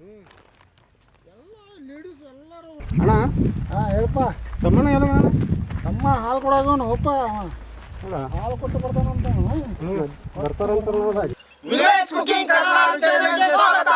ಎಲ್ಲ ಲೇಡೀಸ್ ಎಲ್ಲರೂ ಅಣ್ಣ ಹೇಳಪ್ಪ ತಮ್ಮಣ್ಣ ಎಲ್ಲ ತಮ್ಮ ಹಾಲು ಕೊಡೋನು ಹೋಪ ಹಾಲು ಕೊಟ್ಟು ಬರ್ತಾನಂತ ಬರ್ತಾರಂತ ವಿಲೇಜ್ ಕುಕಿಂಗ್ ಕರ್ನಾಟಕ ಚಾನೆಲ್ಗೆ ಸ್ವಾಗತ.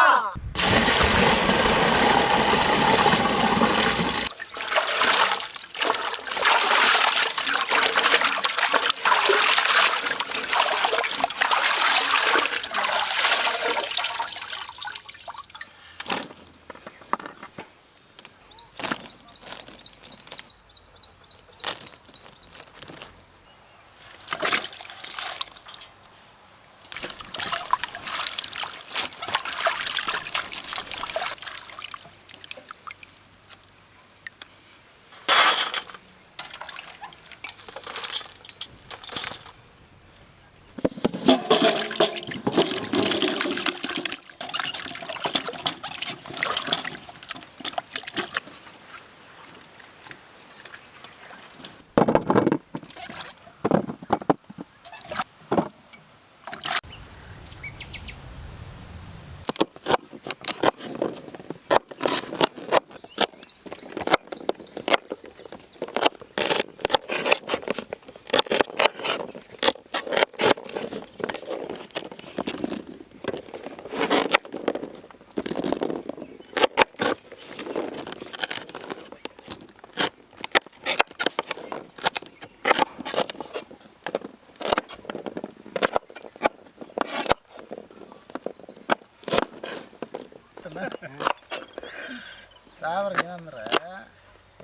ಸಾವಿರ ಏನಂದ್ರೆ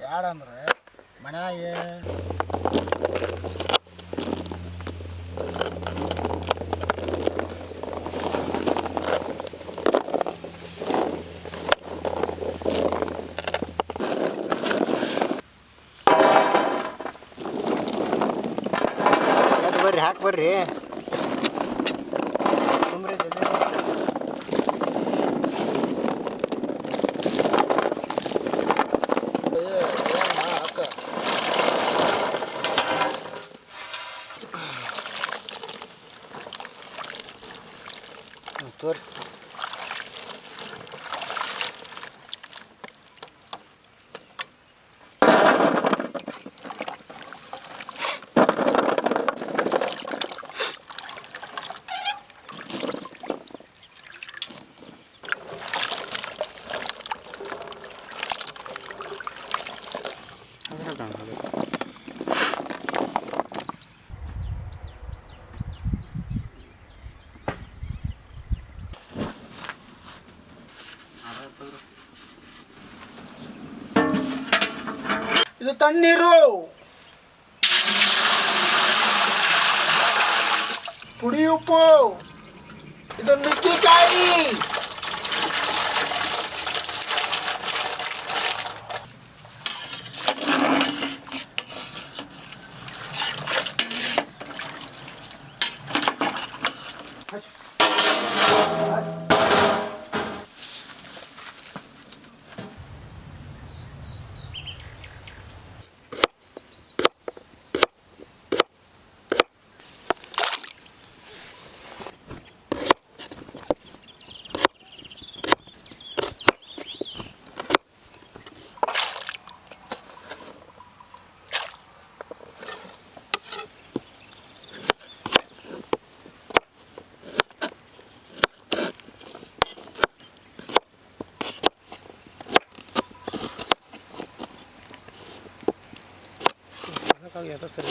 ಯಾಡಂದ್ರೆ ಮನ್ಯಾಗ ಬರ್ರಿ ಹಾಕಿ ಬರ್ರಿ ತೋರಿ ಇದು ತಣ್ಣೀರು, ಪುಡಿ ಉಪ್ಪು, ಇದು ನುಗ್ಗೆಕಾಯಿ, ಸರಿ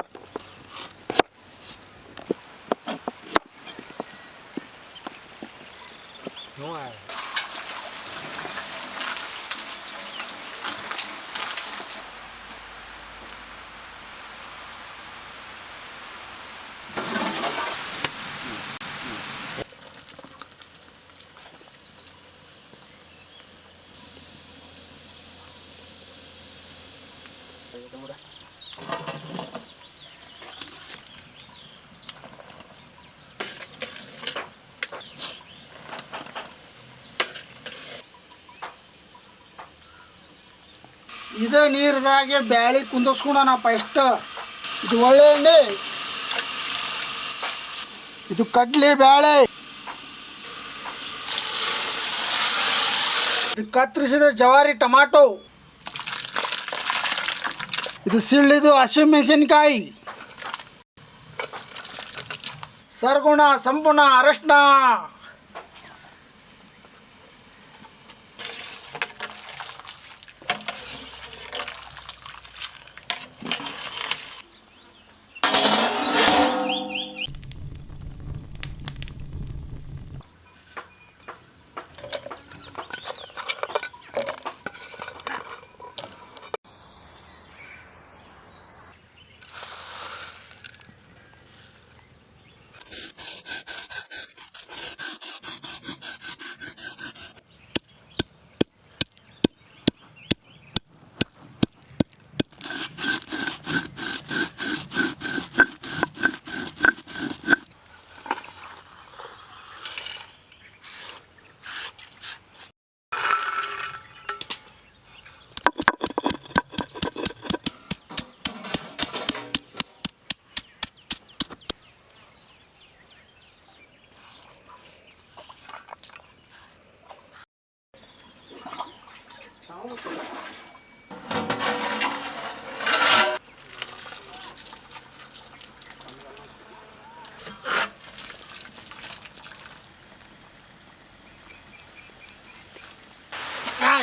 ಇದೇ ನೀರ್ದಾಗೆ ಬ್ಯಾಳಿ ಕುಂದಿಸ್ಕೊಂಡನಪ್ಪ. ಇಷ್ಟು ಇದು ಒಳ್ಳೆ ಎಣ್ಣೆ, ಇದು ಕಡ್ಲಿ ಬ್ಯಾಳೆ, ಇದು ಕತ್ತರಿಸಿದ ಜವಾರಿ ಟೊಮಾಟೊ. ಇದು ಸಿಳ್ಳಿದು ಹಸಿಮೆಣಸಿನಕಾಯಿ. ಸರ್ಗುಣ ಸಂಪೂರ್ಣ ಅರಶಿನ.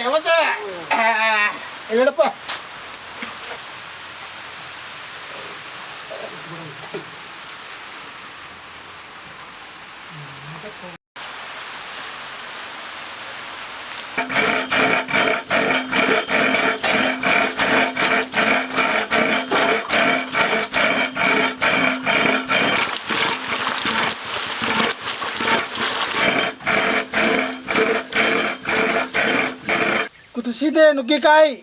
ಯಾವಸ ಹೇಳಪ್ಪ. ಕುದಿಸಿದೆ ನುಗ್ಗೆಕಾಯಿ.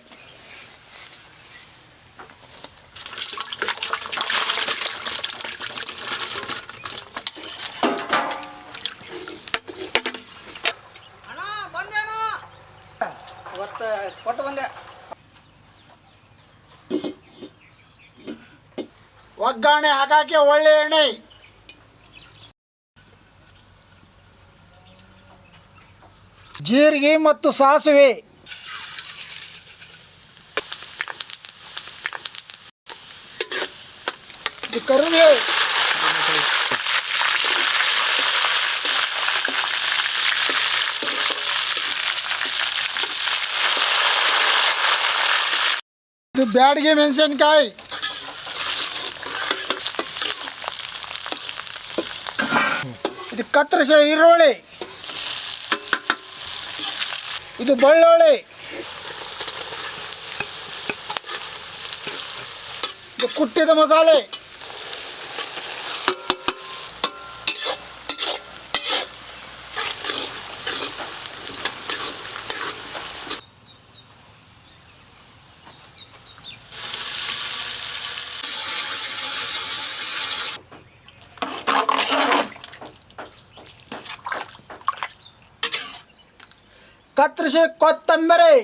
ಕೊಟ್ಟು ಬಂದೆ. ಒಗ್ಗರಣೆ ಹಾಕಕ್ಕೆ ಒಳ್ಳೆ ಎಣ್ಣೆ. ಜೀರಿಗೆ ಮತ್ತು ಸಾಸಿವೆ. ಕರಿಬೇವು. ಇದು ಬ್ಯಾಡಗಿ ಮೆಣಸಿನಕಾಯಿ. ಇದು ಕತ್ತರಿಸಿದ ಈರುಳ್ಳಿ. ಇದು ಬೆಳ್ಳುಳ್ಳಿ. ಇದು ಕುಟ್ಟಿದ ಮಸಾಲೆ. ಕತ್ತರಿಸಿದ ಕೊತ್ತಂಬರಿ.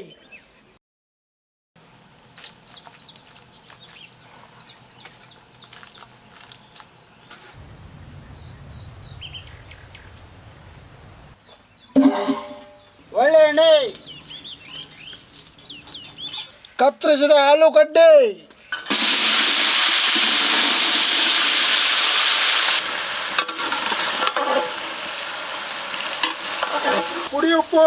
ಒಳ್ಳೆ ಎಣ್ಣೆ. ಕತ್ತರಿಸಿದ ಆಲೂಗಡ್ಡೆ. ಪುಡಿ ಉಪ್ಪು.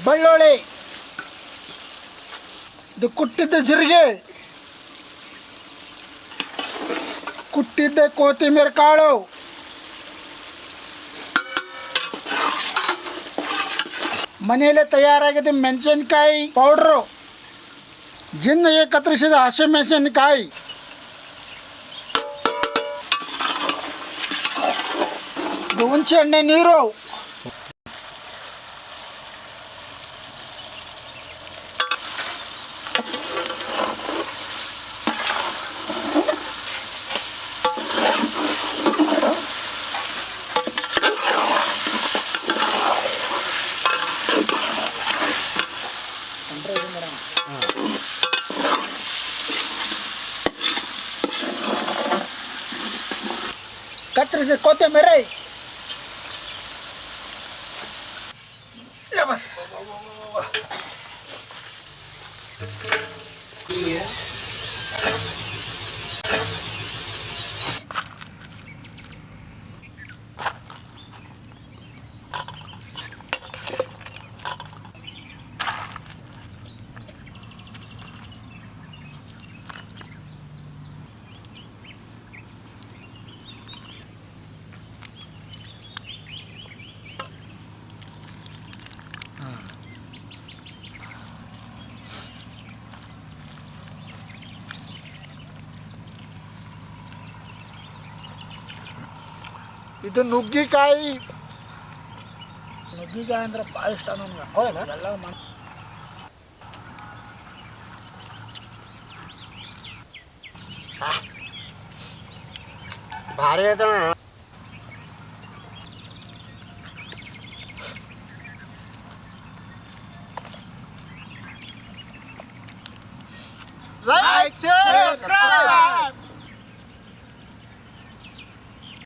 ಬೆಳ್ಳುಳ್ಳಿ. ಇದು ಕುಟ್ಟಿದ್ದ ಜೀರಿಗೆ. ಕುಟ್ಟಿದ್ದ ಕೊತ್ತಂಬರಿ ಕಾಳು. ಮನೆಯಲ್ಲೇ ತಯಾರಾಗಿದ್ದ ಮೆಣಸಿನಕಾಯಿ ಪೌಡ್ರು. ಜಿನ್ನಿಗೆ ಕತ್ತರಿಸಿದ ಹಸಿಮೆಣಸಿನಕಾಯಿ. ಇದು ಹುಣಸೆ ಹಣ್ಣೆ ನೀರು. ಕತ್ತರಿಸಿದ ಕೊತ್ತಂಬರಿ. ಬಸ್ ಇದು ನುಗ್ಗಿಕಾಯಿ ಅಂದ್ರೆ ಭಾಳ ಇಷ್ಟ ನಮ್ಗೆ. ಹೌದಾ? ಎಲ್ಲ ಭಾರಿ ಐತಣ. Like, share, subscribe.